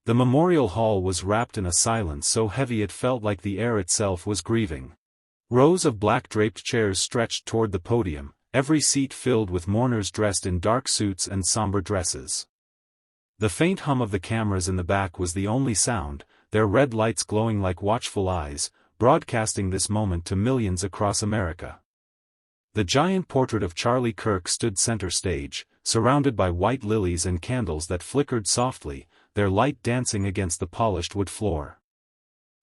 The memorial hall was wrapped in a silence so heavy it felt like the air itself was grieving. Rows of black-draped chairs stretched toward the podium, every seat filled with mourners dressed in dark suits and somber dresses. The faint hum of the cameras in the back was the only sound, their red lights glowing like watchful eyes, broadcasting this moment to millions across America. The giant portrait of Charlie Kirk stood center stage, surrounded by white lilies and candles that flickered softly, their light dancing against the polished wood floor.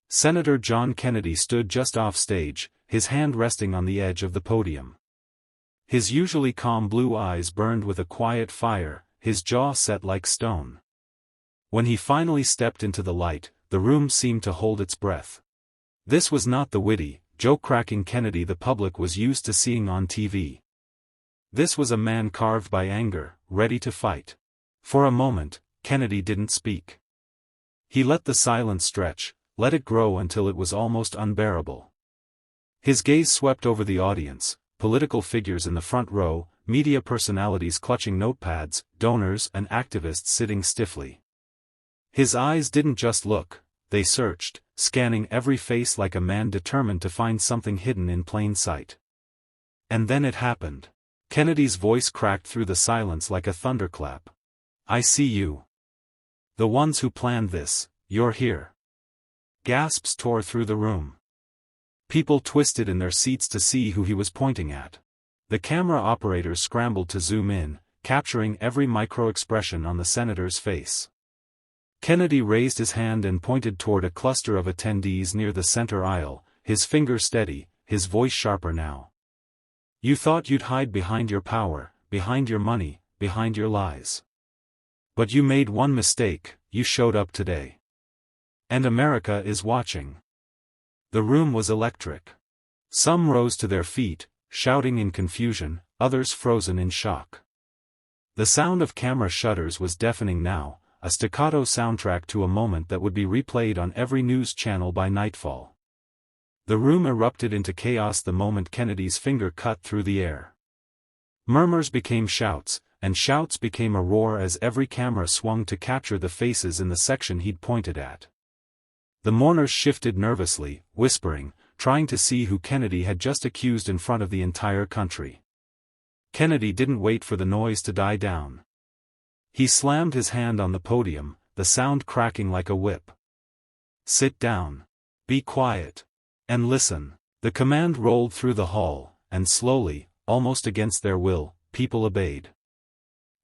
Senator John Kennedy stood just off stage, his hand resting on the edge of the podium. His usually calm blue eyes burned with a quiet fire, his jaw set like stone. When he finally stepped into the light, the room seemed to hold its breath. This was not the witty, joke-cracking Kennedy the public was used to seeing on TV. This was a man carved by anger, ready to fight. For a moment, Kennedy didn't speak. He let the silence stretch, let it grow until it was almost unbearable. His gaze swept over the audience, political figures in the front row, media personalities clutching notepads, donors and activists sitting stiffly. His eyes didn't just look, they searched, scanning every face like a man determined to find something hidden in plain sight. And then it happened. Kennedy's voice cracked through the silence like a thunderclap. "I see you. The ones who planned this, you're here." Gasps tore through the room. People twisted in their seats to see who he was pointing at. The camera operators scrambled to zoom in, capturing every micro-expression on the senator's face. Kennedy raised his hand and pointed toward a cluster of attendees near the center aisle, his finger steady, his voice sharper now. "You thought you'd hide behind your power, behind your money, behind your lies. But you made one mistake, you showed up today. And America is watching." The room was electric. Some rose to their feet, shouting in confusion, others frozen in shock. The sound of camera shutters was deafening now, a staccato soundtrack to a moment that would be replayed on every news channel by nightfall. The room erupted into chaos the moment Kennedy's finger cut through the air. Murmurs became shouts, and shouts became a roar as every camera swung to capture the faces in the section he'd pointed at. The mourners shifted nervously, whispering, trying to see who Kennedy had just accused in front of the entire country. Kennedy didn't wait for the noise to die down. He slammed his hand on the podium, the sound cracking like a whip. "Sit down. Be quiet. And listen." The command rolled through the hall, and slowly, almost against their will, people obeyed.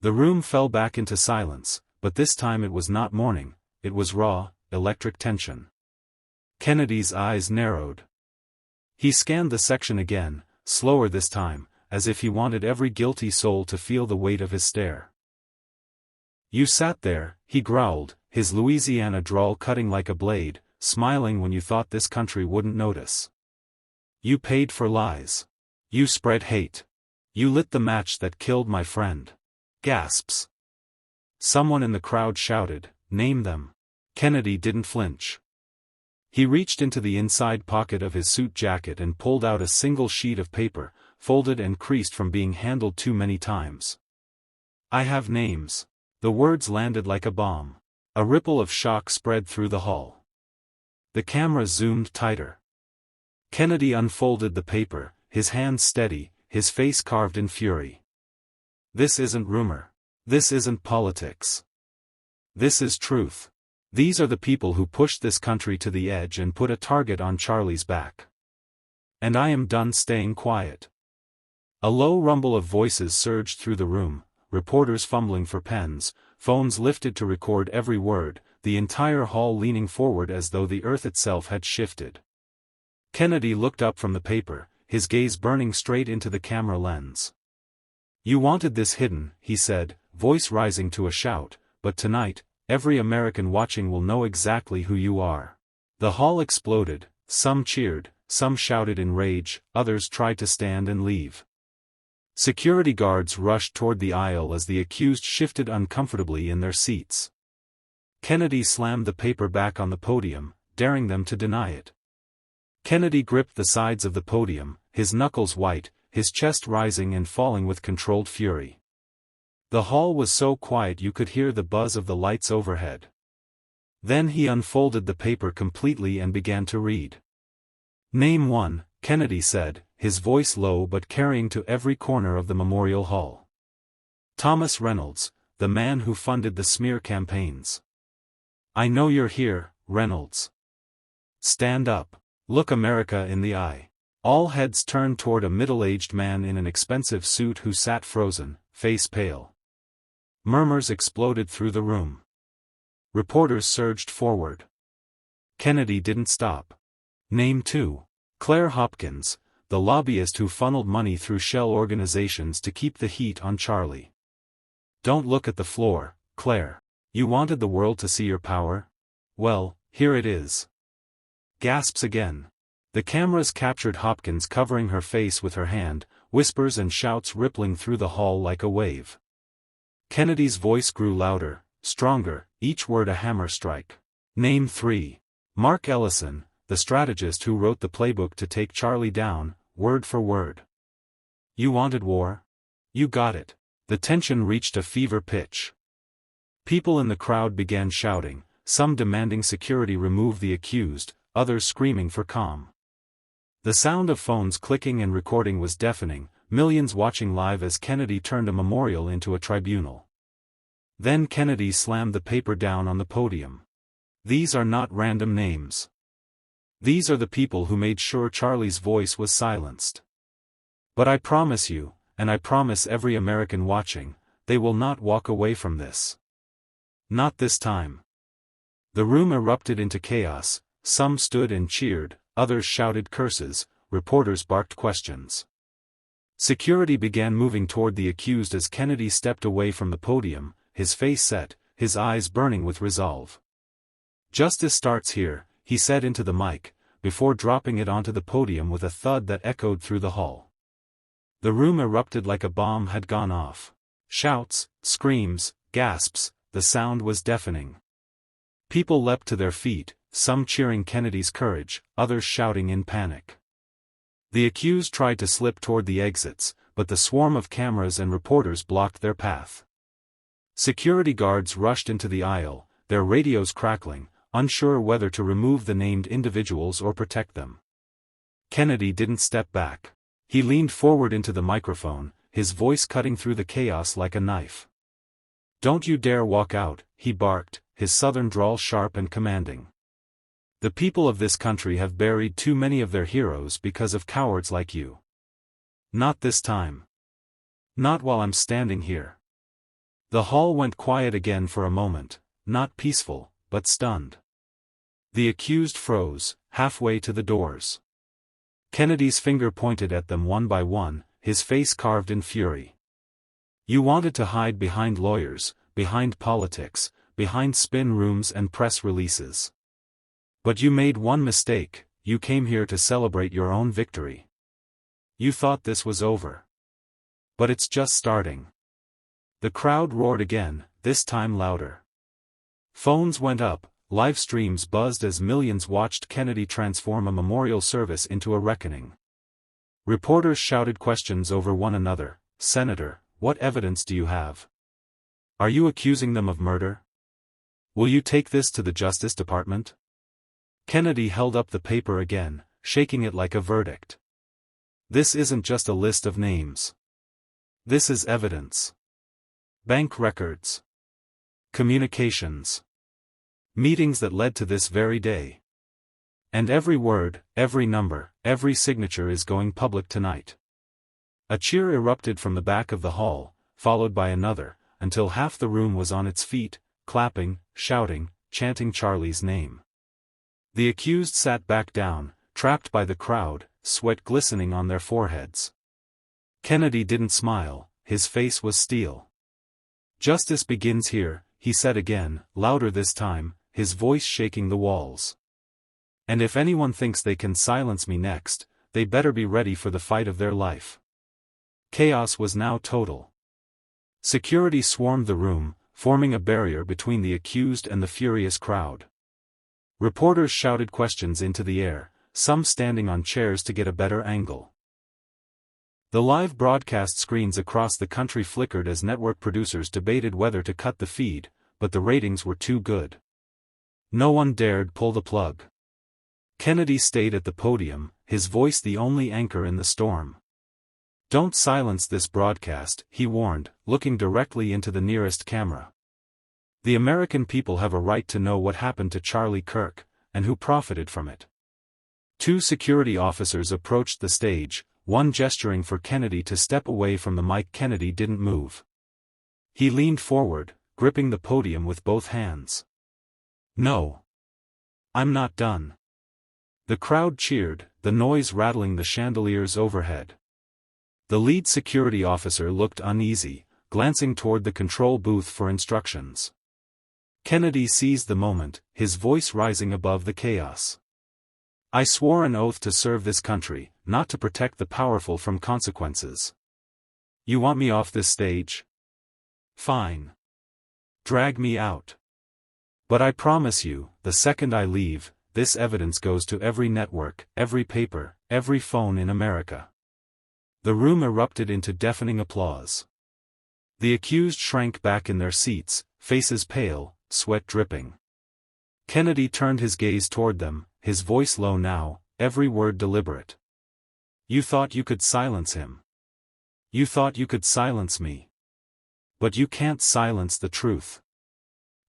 The room fell back into silence, but this time it was not mourning, it was raw, electric tension. Kennedy's eyes narrowed. He scanned the section again, slower this time, as if he wanted every guilty soul to feel the weight of his stare. "You sat there," he growled, his Louisiana drawl cutting like a blade, "smiling when you thought this country wouldn't notice. You paid for lies. You spread hate. You lit the match that killed my friend." Gasps. Someone in the crowd shouted, "Name them." Kennedy didn't flinch. He reached into the inside pocket of his suit jacket and pulled out a single sheet of paper, folded and creased from being handled too many times. "I have names." The words landed like a bomb. A ripple of shock spread through the hall. The camera zoomed tighter. Kennedy unfolded the paper, his hands steady, his face carved in fury. "This isn't rumor. This isn't politics. This is truth. These are the people who pushed this country to the edge and put a target on Charlie's back. And I am done staying quiet." A low rumble of voices surged through the room, reporters fumbling for pens, phones lifted to record every word, the entire hall leaning forward as though the earth itself had shifted. Kennedy looked up from the paper, his gaze burning straight into the camera lens. "You wanted this hidden," he said, voice rising to a shout, "but tonight, every American watching will know exactly who you are." The hall exploded, some cheered, some shouted in rage, others tried to stand and leave. Security guards rushed toward the aisle as the accused shifted uncomfortably in their seats. Kennedy slammed the paper back on the podium, daring them to deny it. Kennedy gripped the sides of the podium, his knuckles white, his chest rising and falling with controlled fury. The hall was so quiet you could hear the buzz of the lights overhead. Then he unfolded the paper completely and began to read. "Name 1, Kennedy said, his voice low but carrying to every corner of the memorial hall. "Thomas Reynolds, the man who funded the smear campaigns. I know you're here, Reynolds. Stand up. Look America in the eye." All heads turned toward a middle-aged man in an expensive suit who sat frozen, face pale. Murmurs exploded through the room. Reporters surged forward. Kennedy didn't stop. "Name 2. Claire Hopkins, the lobbyist who funneled money through shell organizations to keep the heat on Charlie. Don't look at the floor, Claire. You wanted the world to see your power? Well, here it is." Gasps again. The cameras captured Hopkins covering her face with her hand, whispers and shouts rippling through the hall like a wave. Kennedy's voice grew louder, stronger, each word a hammer strike. "Name 3. Mark Ellison, the strategist who wrote the playbook to take Charlie down, word for word. You wanted war? You got it." The tension reached a fever pitch. People in the crowd began shouting, some demanding security remove the accused, others screaming for calm. The sound of phones clicking and recording was deafening, millions watching live as Kennedy turned a memorial into a tribunal. Then Kennedy slammed the paper down on the podium. "These are not random names. These are the people who made sure Charlie's voice was silenced. But I promise you, and I promise every American watching, they will not walk away from this. Not this time." The room erupted into chaos, some stood and cheered, others shouted curses, reporters barked questions. Security began moving toward the accused as Kennedy stepped away from the podium, his face set, his eyes burning with resolve. "Justice starts here," he said into the mic, before dropping it onto the podium with a thud that echoed through the hall. The room erupted like a bomb had gone off. Shouts, screams, gasps, the sound was deafening. People leapt to their feet, some cheering Kennedy's courage, others shouting in panic. The accused tried to slip toward the exits, but the swarm of cameras and reporters blocked their path. Security guards rushed into the aisle, their radios crackling, unsure whether to remove the named individuals or protect them. Kennedy didn't step back. He leaned forward into the microphone, his voice cutting through the chaos like a knife. "Don't you dare walk out," he barked, his southern drawl sharp and commanding. "The people of this country have buried too many of their heroes because of cowards like you. Not this time. Not while I'm standing here." The hall went quiet again for a moment, not peaceful, but stunned. The accused froze, halfway to the doors. Kennedy's finger pointed at them one by one, his face carved in fury. "You wanted to hide behind lawyers, behind politics, behind spin rooms and press releases. But you made one mistake, you came here to celebrate your own victory. You thought this was over. But it's just starting." The crowd roared again, this time louder. Phones went up, live streams buzzed as millions watched Kennedy transform a memorial service into a reckoning. Reporters shouted questions over one another. "Senator, what evidence do you have? Are you accusing them of murder? Will you take this to the Justice Department?" Kennedy held up the paper again, shaking it like a verdict. "This isn't just a list of names. This is evidence. Bank records. Communications. Meetings that led to this very day. And every word, every number, every signature is going public tonight." A cheer erupted from the back of the hall, followed by another, until half the room was on its feet, clapping, shouting, chanting Charlie's name. The accused sat back down, trapped by the crowd, sweat glistening on their foreheads. Kennedy didn't smile, his face was steel. "Justice begins here," he said again, louder this time, his voice shaking the walls. "And if anyone thinks they can silence me next, they better be ready for the fight of their life." Chaos was now total. Security swarmed the room, forming a barrier between the accused and the furious crowd. Reporters shouted questions into the air, some standing on chairs to get a better angle. The live broadcast screens across the country flickered as network producers debated whether to cut the feed, but the ratings were too good. No one dared pull the plug. Kennedy stayed at the podium, his voice the only anchor in the storm. "Don't silence this broadcast," he warned, looking directly into the nearest camera. "The American people have a right to know what happened to Charlie Kirk, and who profited from it." Two security officers approached the stage, one gesturing for Kennedy to step away from the mic. Kennedy didn't move. He leaned forward, gripping the podium with both hands. "No. I'm not done." The crowd cheered, the noise rattling the chandeliers overhead. The lead security officer looked uneasy, glancing toward the control booth for instructions. Kennedy seized the moment, his voice rising above the chaos. "I swore an oath to serve this country, not to protect the powerful from consequences. You want me off this stage? Fine. Drag me out. But I promise you, the second I leave, this evidence goes to every network, every paper, every phone in America." The room erupted into deafening applause. The accused shrank back in their seats, faces pale, sweat dripping. Kennedy turned his gaze toward them, his voice low now, every word deliberate. "You thought you could silence him. You thought you could silence me. But you can't silence the truth."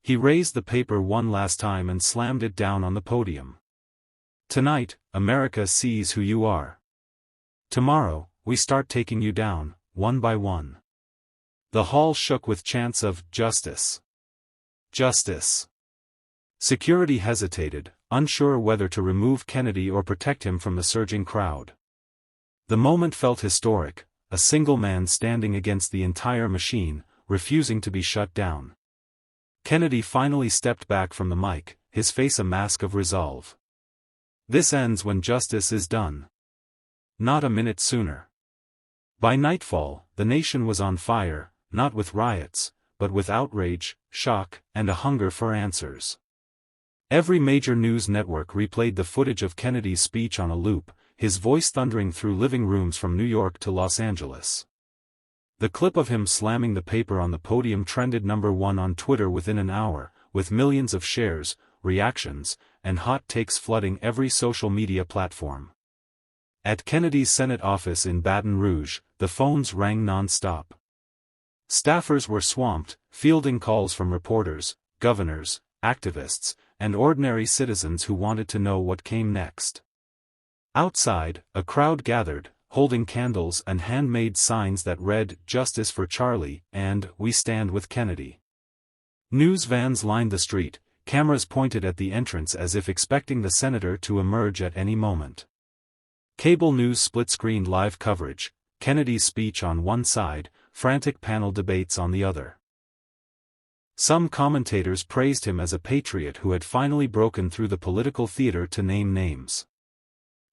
He raised the paper one last time and slammed it down on the podium. "Tonight, America sees who you are. Tomorrow, we start taking you down, one by one." The hall shook with chants of "Justice! Justice!" Security hesitated, unsure whether to remove Kennedy or protect him from the surging crowd. The moment felt historic, a single man standing against the entire machine, refusing to be shut down. Kennedy finally stepped back from the mic, his face a mask of resolve. "This ends when justice is done. Not a minute sooner." By nightfall, the nation was on fire, not with riots, but with outrage, shock, and a hunger for answers. Every major news network replayed the footage of Kennedy's speech on a loop, his voice thundering through living rooms from New York to Los Angeles. The clip of him slamming the paper on the podium trended #1 on Twitter within an hour, with millions of shares, reactions, and hot takes flooding every social media platform. At Kennedy's Senate office in Baton Rouge, the phones rang non-stop. Staffers were swamped, fielding calls from reporters, governors, activists, and ordinary citizens who wanted to know what came next. Outside, a crowd gathered, holding candles and handmade signs that read "Justice for Charlie" and "We stand with Kennedy." News vans lined the street, cameras pointed at the entrance as if expecting the senator to emerge at any moment. Cable news split-screened live coverage, Kennedy's speech on one side, frantic panel debates on the other. Some commentators praised him as a patriot who had finally broken through the political theater to name names.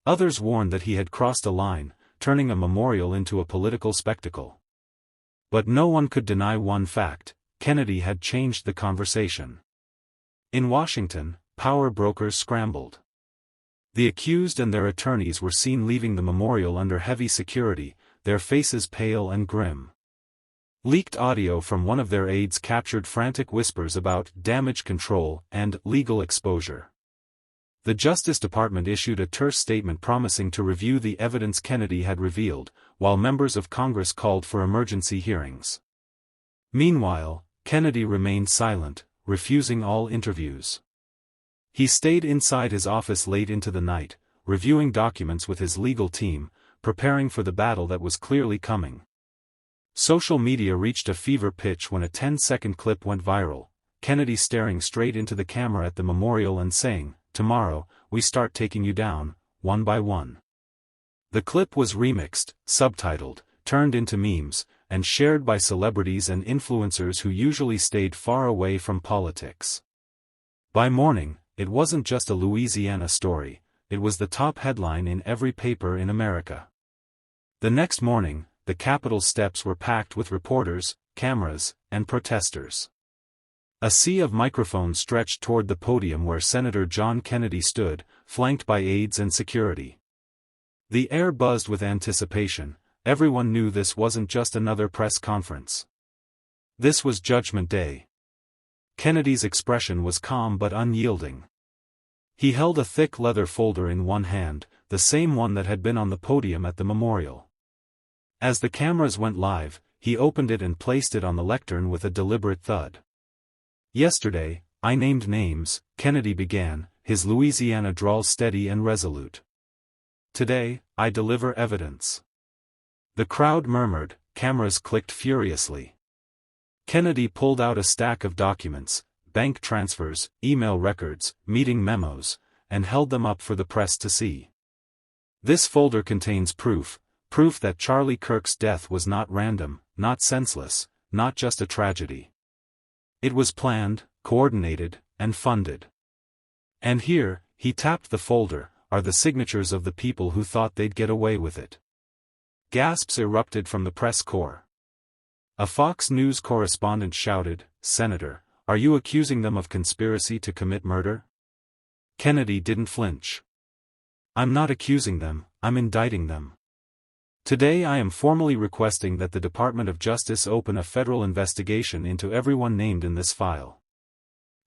Others warned that he had crossed a line, turning a memorial into a political spectacle. But no one could deny one fact: Kennedy had changed the conversation. In Washington, power brokers scrambled. The accused and their attorneys were seen leaving the memorial under heavy security, their faces pale and grim. Leaked audio from one of their aides captured frantic whispers about damage control and legal exposure. The Justice Department issued a terse statement promising to review the evidence Kennedy had revealed, while members of Congress called for emergency hearings. Meanwhile, Kennedy remained silent, refusing all interviews. He stayed inside his office late into the night, reviewing documents with his legal team, preparing for the battle that was clearly coming. Social media reached a fever pitch when a 10-second clip went viral, Kennedy staring straight into the camera at the memorial and saying, "Tomorrow, we start taking you down, one by one." The clip was remixed, subtitled, turned into memes, and shared by celebrities and influencers who usually stayed far away from politics. By morning, it wasn't just a Louisiana story, it was the top headline in every paper in America. The next morning, the Capitol steps were packed with reporters, cameras, and protesters. A sea of microphones stretched toward the podium where Senator John Kennedy stood, flanked by aides and security. The air buzzed with anticipation, everyone knew this wasn't just another press conference. This was Judgment Day. Kennedy's expression was calm but unyielding. He held a thick leather folder in one hand, the same one that had been on the podium at the memorial. As the cameras went live, he opened it and placed it on the lectern with a deliberate thud. "Yesterday, I named names," Kennedy began, his Louisiana drawl steady and resolute. "Today, I deliver evidence." The crowd murmured, cameras clicked furiously. Kennedy pulled out a stack of documents, bank transfers, email records, meeting memos, and held them up for the press to see. "This folder contains proof that Charlie Kirk's death was not random, not senseless, not just a tragedy. It was planned, coordinated, and funded. And here," he tapped the folder, "are the signatures of the people who thought they'd get away with it." Gasps erupted from the press corps. A Fox News correspondent shouted, "Senator, are you accusing them of conspiracy to commit murder?" Kennedy didn't flinch. "I'm not accusing them, I'm indicting them. Today I am formally requesting that the Department of Justice open a federal investigation into everyone named in this file.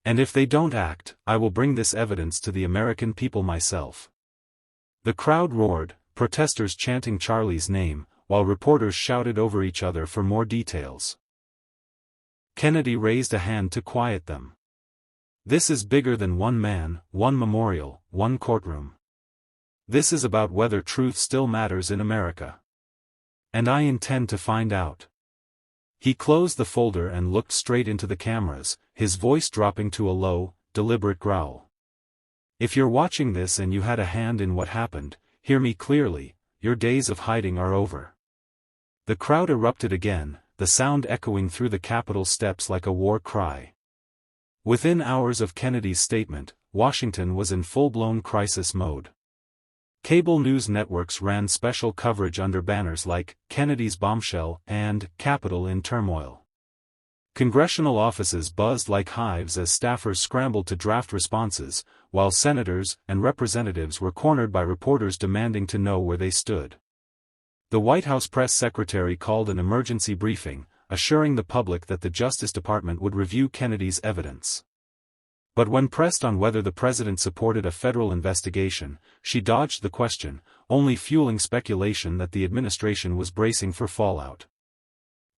And if they don't act, I will bring this evidence to the American people myself." The crowd roared, protesters chanting Charlie's name, while reporters shouted over each other for more details. Kennedy raised a hand to quiet them. "This is bigger than one man, one memorial, one courtroom. This is about whether truth still matters in America. And I intend to find out." He closed the folder and looked straight into the cameras, his voice dropping to a low, deliberate growl. "If you're watching this and you had a hand in what happened, hear me clearly, your days of hiding are over." The crowd erupted again, the sound echoing through the Capitol steps like a war cry. Within hours of Kennedy's statement, Washington was in full-blown crisis mode. Cable news networks ran special coverage under banners like, "Kennedy's Bombshell," and, "Capitol in Turmoil." Congressional offices buzzed like hives as staffers scrambled to draft responses, while senators and representatives were cornered by reporters demanding to know where they stood. The White House press secretary called an emergency briefing, assuring the public that the Justice Department would review Kennedy's evidence. But when pressed on whether the president supported a federal investigation, she dodged the question, only fueling speculation that the administration was bracing for fallout.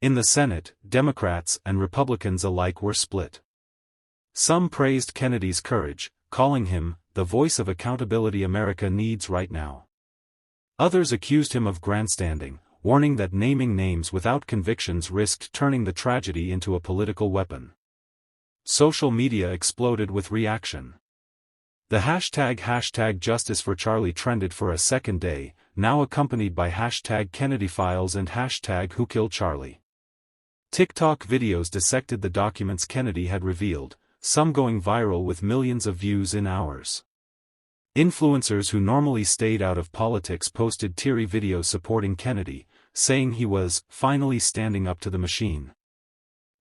In the Senate, Democrats and Republicans alike were split. Some praised Kennedy's courage, calling him the voice of accountability America needs right now. Others accused him of grandstanding, warning that naming names without convictions risked turning the tragedy into a political weapon. Social media exploded with reaction. The hashtag Justice for Charlie trended for a second day, now accompanied by hashtag Kennedy Files and hashtag Who Killed Charlie. TikTok videos dissected the documents Kennedy had revealed, some going viral with millions of views in hours. Influencers who normally stayed out of politics posted teary videos supporting Kennedy, saying he was finally standing up to the machine.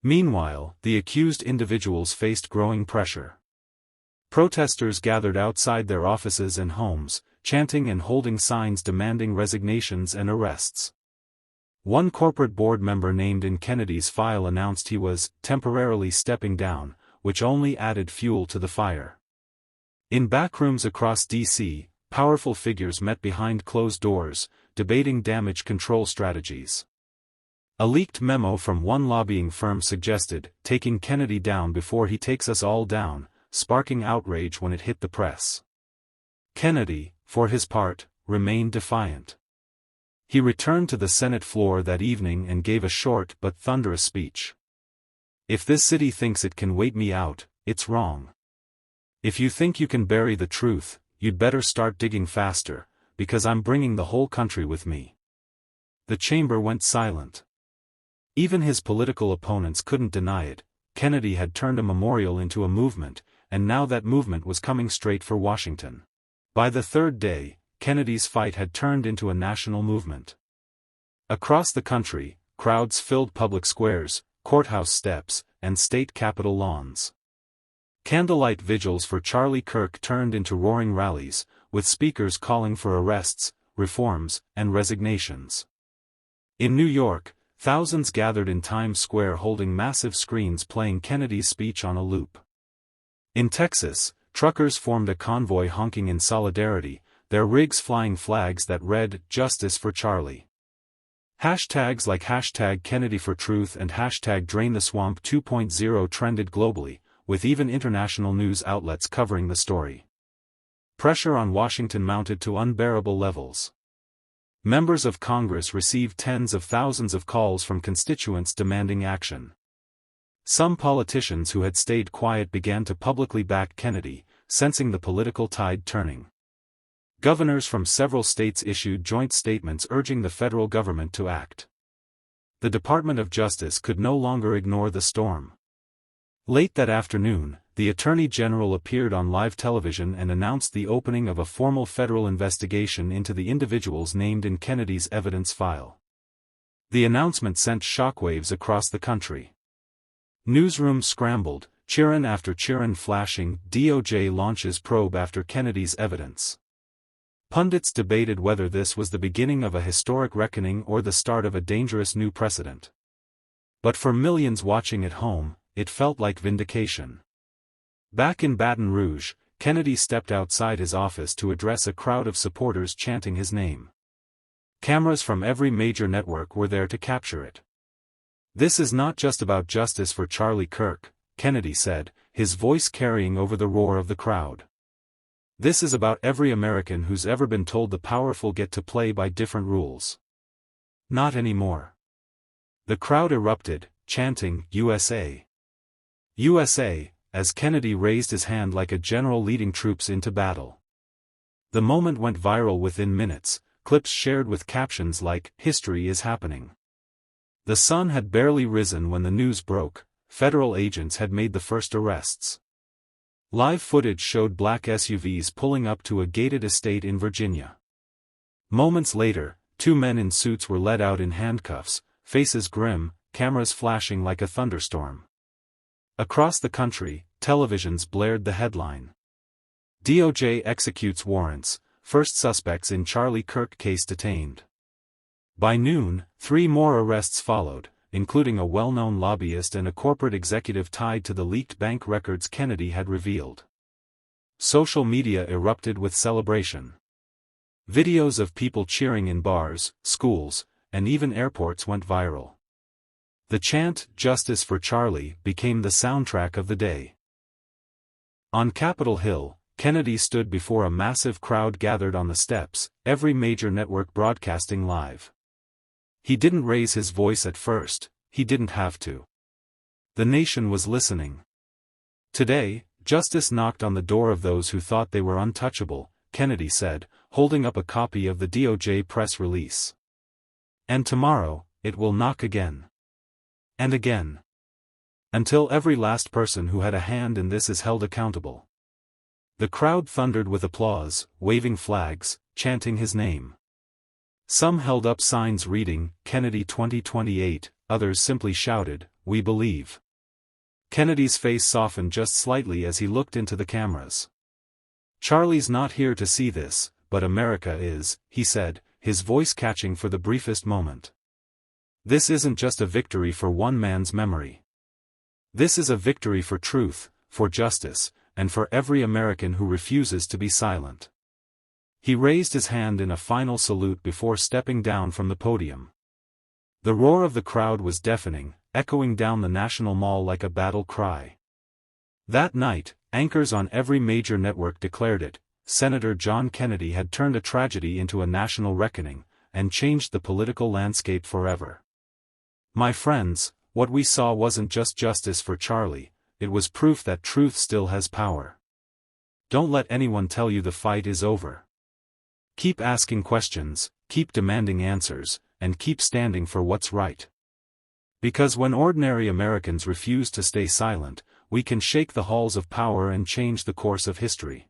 Meanwhile, the accused individuals faced growing pressure. Protesters gathered outside their offices and homes, chanting and holding signs demanding resignations and arrests. One corporate board member named in Kennedy's file announced he was temporarily stepping down, which only added fuel to the fire. In backrooms across D.C., powerful figures met behind closed doors, debating damage control strategies. A leaked memo from one lobbying firm suggested taking Kennedy down before he takes us all down, sparking outrage when it hit the press. Kennedy, for his part, remained defiant. He returned to the Senate floor that evening and gave a short but thunderous speech. "If this city thinks it can wait me out, it's wrong. If you think you can bury the truth, you'd better start digging faster, because I'm bringing the whole country with me." The chamber went silent. Even his political opponents couldn't deny it. Kennedy had turned a memorial into a movement, and now that movement was coming straight for Washington. By the third day, Kennedy's fight had turned into a national movement. Across the country, crowds filled public squares, courthouse steps, and state capitol lawns. Candlelight vigils for Charlie Kirk turned into roaring rallies, with speakers calling for arrests, reforms, and resignations. In New York, Thousands gathered in Times Square holding massive screens playing Kennedy's speech on a loop. In Texas, truckers formed a convoy honking in solidarity, their rigs flying flags that read, "Justice for Charlie." Hashtags like #KennedyForTruth and #DrainTheSwamp 2.0 trended globally, with even international news outlets covering the story. Pressure on Washington mounted to unbearable levels. Members of Congress received tens of thousands of calls from constituents demanding action. Some politicians who had stayed quiet began to publicly back Kennedy, sensing the political tide turning. Governors from several states issued joint statements urging the federal government to act. The Department of Justice could no longer ignore the storm. Late that afternoon, the Attorney General appeared on live television and announced the opening of a formal federal investigation into the individuals named in Kennedy's evidence file. The announcement sent shockwaves across the country. Newsrooms scrambled, cheeren after cheeren flashing, "DOJ launches probe after Kennedy's evidence." Pundits debated whether this was the beginning of a historic reckoning or the start of a dangerous new precedent. But for millions watching at home, it felt like vindication. Back in Baton Rouge, Kennedy stepped outside his office to address a crowd of supporters chanting his name. Cameras from every major network were there to capture it. "This is not just about justice for Charlie Kirk," Kennedy said, his voice carrying over the roar of the crowd. "This is about every American who's ever been told the powerful get to play by different rules. Not anymore." The crowd erupted, chanting, "USA! USA!" as Kennedy raised his hand like a general leading troops into battle. The moment went viral within minutes, clips shared with captions like, "History is happening." The sun had barely risen when the news broke. Federal agents had made the first arrests. Live footage showed black SUVs pulling up to a gated estate in Virginia. Moments later, two men in suits were led out in handcuffs, faces grim, cameras flashing like a thunderstorm. Across the country, televisions blared the headline. "DOJ executes warrants, first suspects in Charlie Kirk case detained." By noon, 3 more arrests followed, including a well-known lobbyist and a corporate executive tied to the leaked bank records Kennedy had revealed. Social media erupted with celebration. Videos of people cheering in bars, schools, and even airports went viral. The chant, "Justice for Charlie," became the soundtrack of the day. On Capitol Hill, Kennedy stood before a massive crowd gathered on the steps, every major network broadcasting live. He didn't raise his voice at first, he didn't have to. The nation was listening. "Today, justice knocked on the door of those who thought they were untouchable," Kennedy said, holding up a copy of the DOJ press release. "And tomorrow, it will knock again. And again. Until every last person who had a hand in this is held accountable." The crowd thundered with applause, waving flags, chanting his name. Some held up signs reading, "Kennedy 2028, others simply shouted, "We believe." Kennedy's face softened just slightly as he looked into the cameras. "Charlie's not here to see this, but America is," he said, his voice catching for the briefest moment. "This isn't just a victory for one man's memory. This is a victory for truth, for justice, and for every American who refuses to be silent." He raised his hand in a final salute before stepping down from the podium. The roar of the crowd was deafening, echoing down the National Mall like a battle cry. That night, anchors on every major network declared it: Senator John Kennedy had turned a tragedy into a national reckoning, and changed the political landscape forever. My friends, what we saw wasn't just justice for Charlie, it was proof that truth still has power. Don't let anyone tell you the fight is over. Keep asking questions, keep demanding answers, and keep standing for what's right. Because when ordinary Americans refuse to stay silent, we can shake the halls of power and change the course of history.